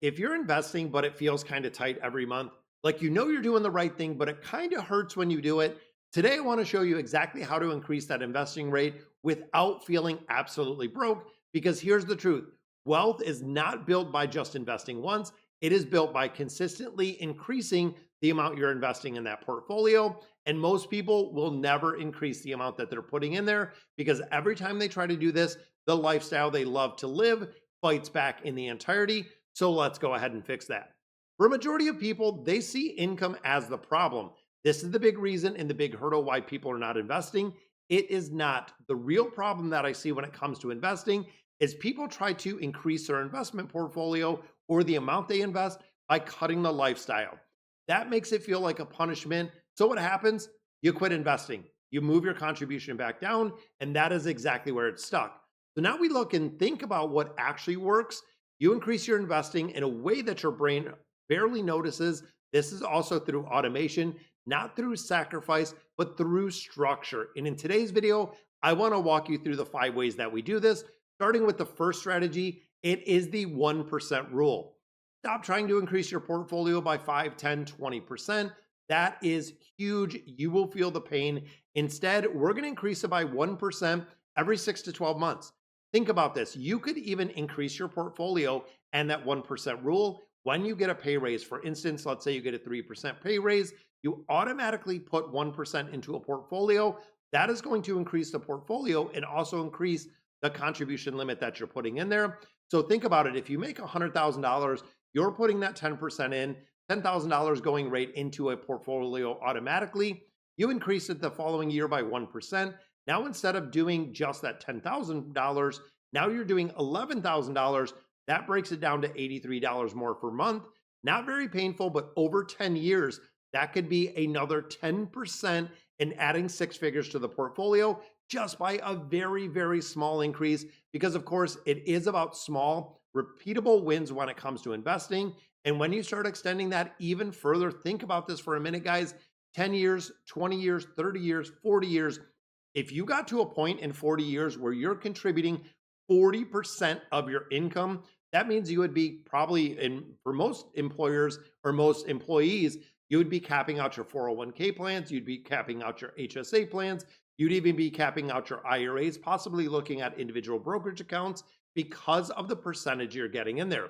If you're investing, but it feels kind of tight every month, like you know you're doing the right thing, but it kind of hurts when you do it, today I want to show you exactly how to increase that investing rate without feeling absolutely broke. Because here's the truth: wealth is not built by just investing once, it is built by consistently increasing the amount you're investing in that portfolio. And most people will never increase the amount that they're putting in there because every time they try to do this, the lifestyle they love to live fights back in the entirety. So let's go ahead and fix that. For a majority of people, they see income as the problem. This is the big reason and the big hurdle why people are not investing. It is not. The real problem that I see when it comes to investing is people try to increase their investment portfolio or the amount they invest by cutting the lifestyle. That makes it feel like a punishment. So what happens? You quit investing. You move your contribution back down, and that is exactly where it's stuck. So now we look and think about what actually works. You increase your investing in a way that your brain barely notices. This is also through automation, not through sacrifice, but through structure. And in today's video, I want to walk you through the 5 ways that we do this, starting with the first strategy. It is the 1% rule. Stop trying to increase your portfolio by 5, 10, 20%. That is huge. You will feel the pain. Instead, we're going to increase it by 1% every 6 to 12 months. Think about this. You could even increase your portfolio and that 1% rule when you get a pay raise. For instance, let's say you get a 3% pay raise, you automatically put 1% into a portfolio. That is going to increase the portfolio and also increase the contribution limit that you're putting in there. So think about it. If you make $100,000, you're putting that 10% in, $10,000 going right into a portfolio automatically. You increase it the following year by 1%. Now, instead of doing just that $10,000, now you're doing $11,000. That breaks it down to $83 more per month. Not very painful, but over 10 years, that could be another 10% in adding 6 figures to the portfolio just by a very, very small increase. Because, of course, it is about small, repeatable wins when it comes to investing. And when you start extending that even further, think about this for a minute, guys. 10 years, 20 years, 30 years, 40 years. If you got to a point in 40 years where you're contributing 40% of your income, that means you would be probably for most employers or most employees, you would be capping out your 401k plans, you'd be capping out your HSA plans, you'd even be capping out your IRAs, possibly looking at individual brokerage accounts because of the percentage you're getting in there.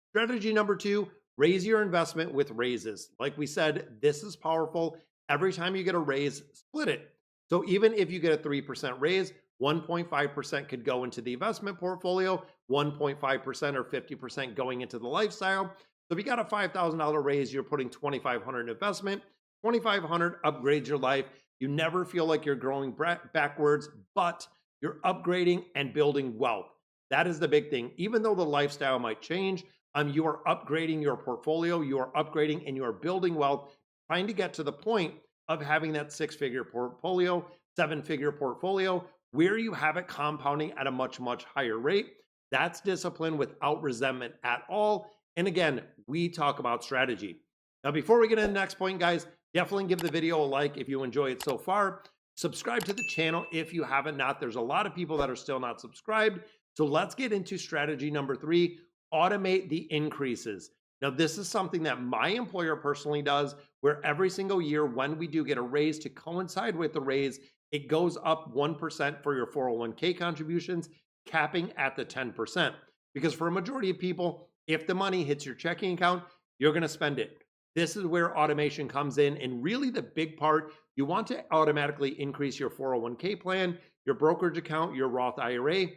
Strategy number 2, raise your investment with raises. Like we said, this is powerful. Every time you get a raise, split it. So even if you get a 3% raise, 1.5% could go into the investment portfolio, 1.5% or 50% going into the lifestyle. So if you got a $5,000 raise, you're putting $2,500 in investment, $2,500 upgrades your life. You never feel like you're growing backwards, but you're upgrading and building wealth. That is the big thing. Even though the lifestyle might change, you are upgrading your portfolio, you are upgrading and you are building wealth, trying to get to the point of having that 6-figure portfolio, 7-figure portfolio, where you have it compounding at a much, much higher rate. That's discipline without resentment at all. And again, we talk about strategy. Now, before we get to the next point, guys, definitely give the video a like if you enjoy it so far. Subscribe to the channel if you haven't not. There's a lot of people that are still not subscribed. So let's get into strategy number 3, automate the increases. Now, this is something that my employer personally does, where every single year when we do get a raise, to coincide with the raise, it goes up 1% for your 401k contributions, capping at the 10%. Because for a majority of people, if the money hits your checking account, you're going to spend it. This is where automation comes in. And really the big part, you want to automatically increase your 401k plan, your brokerage account, your Roth IRA.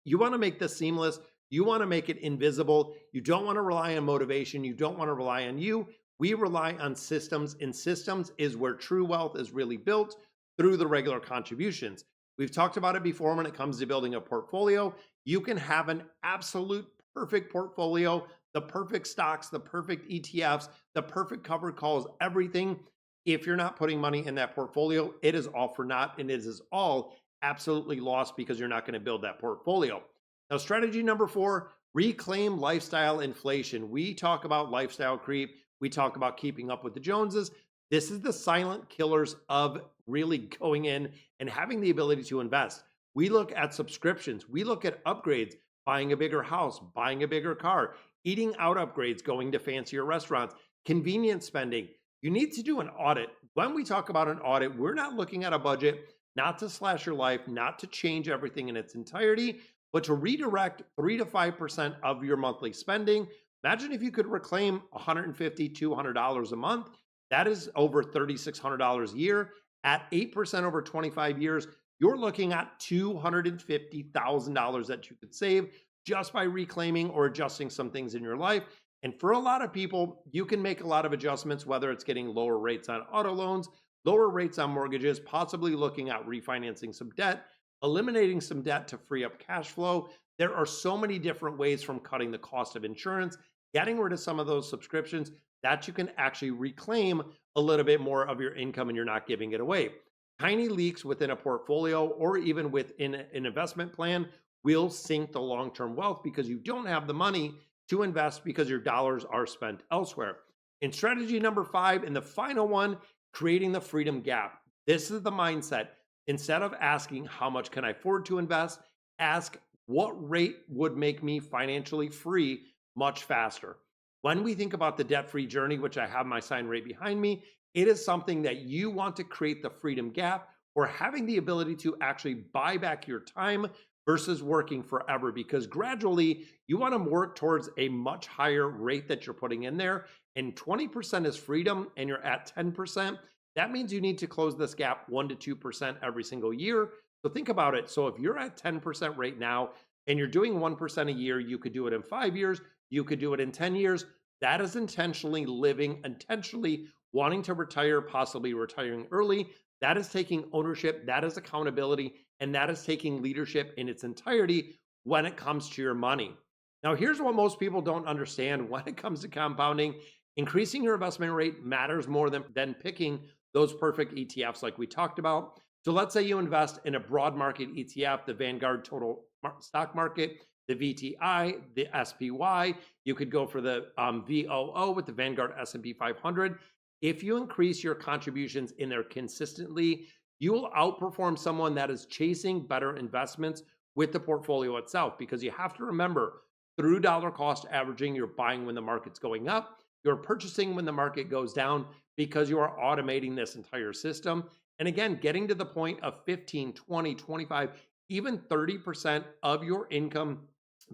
You want to make this seamless. You want to make it invisible. You don't want to rely on motivation. You don't want to rely on you. We rely on systems, and systems is where true wealth is really built through the regular contributions. We've talked about it before when it comes to building a portfolio. You can have an absolute perfect portfolio, the perfect stocks, the perfect ETFs, the perfect covered calls, everything. If you're not putting money in that portfolio, it is all for naught, and it is all absolutely lost because you're not going to build that portfolio. Now, strategy number 4, reclaim lifestyle inflation. We talk about lifestyle creep. We talk about keeping up with the Joneses. This is the silent killers of really going in and having the ability to invest. We look at subscriptions. We look at upgrades, buying a bigger house, buying a bigger car. eating out upgrades, going to fancier restaurants, convenience spending. You need to do an audit. When we talk about an audit, we're not looking at a budget, not to slash your life, not to change everything in its entirety, but to redirect 3 to 5% of your monthly spending. Imagine if you could reclaim $150, $200 a month. That is over $3,600 a year. At 8% over 25 years, you're looking at $250,000 that you could save just by reclaiming or adjusting some things in your life. And for a lot of people, you can make a lot of adjustments, whether it's getting lower rates on auto loans, lower rates on mortgages, possibly looking at refinancing some debt, eliminating some debt to free up cash flow. There are so many different ways, from cutting the cost of insurance, getting rid of some of those subscriptions, that you can actually reclaim a little bit more of your income and you're not giving it away. Tiny leaks within a portfolio or even within an investment plan will sink the long-term wealth because you don't have the money to invest because your dollars are spent elsewhere. In strategy number 5, and the final one, creating the freedom gap. This is the mindset. Instead of asking how much can I afford to invest, ask what rate would make me financially free much faster. When we think about the debt-free journey, which I have my sign right behind me, it is something that you want to create the freedom gap, or having the ability to actually buy back your time versus working forever, because gradually you want to work towards a much higher rate that you're putting in there. And 20% is freedom and you're at 10%. That means you need to close this gap 1 to 2% every single year. So think about it. So if you're at 10% right now and you're doing 1% a year, you could do it in 5 years, you could do it in 10 years. That is intentionally living, intentionally wanting to retire, possibly retiring early. That is taking ownership, that is accountability, and that is taking leadership in its entirety when it comes to your money. Now, here's what most people don't understand when it comes to compounding. Increasing your investment rate matters more than picking those perfect ETFs like we talked about. So let's say you invest in a broad market ETF, the Vanguard Total Stock Market, the VTI, the SPY. You could go for the VOO with the Vanguard S&P 500. If you increase your contributions in there consistently, you will outperform someone that is chasing better investments with the portfolio itself, because you have to remember, through dollar cost averaging, you're buying when the market's going up, you're purchasing when the market goes down, because you are automating this entire system. And again, getting to the point of 15, 20, 25, even 30% of your income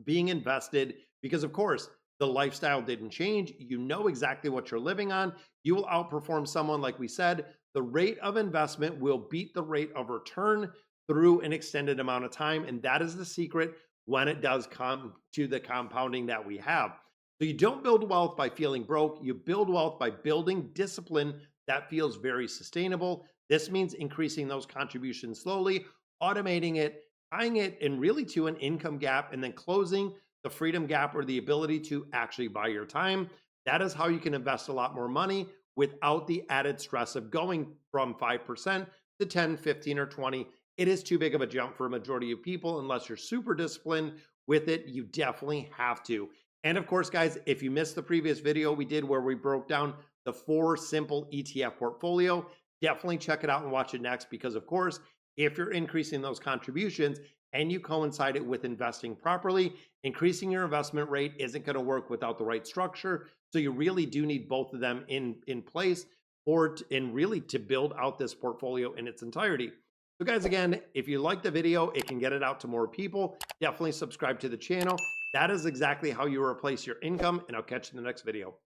being invested, because of course, the lifestyle didn't change. You know exactly what you're living on. You will outperform someone. Like we said, the rate of investment will beat the rate of return through an extended amount of time. And that is the secret when it does come to the compounding that we have. So you don't build wealth by feeling broke. You build wealth by building discipline that feels very sustainable. This means increasing those contributions slowly, automating it, tying it in really to an income gap, and then closing the freedom gap, or the ability to actually buy your time. That is how you can invest a lot more money without the added stress of going from 5% to 10, 15, or 20. It is too big of a jump for a majority of people. Unless you're super disciplined with it, you definitely have to. And of course, guys, if you missed the previous video we did where we broke down the 4 simple ETF portfolio, definitely check it out and watch it next, because of course, if you're increasing those contributions and you coincide it with investing properly, increasing your investment rate isn't going to work without the right structure. So you really do need both of them in place and really to build out this portfolio in its entirety. So guys, again, if you like the video, it can get it out to more people. Definitely subscribe to the channel. That is exactly how you replace your income, and I'll catch you in the next video.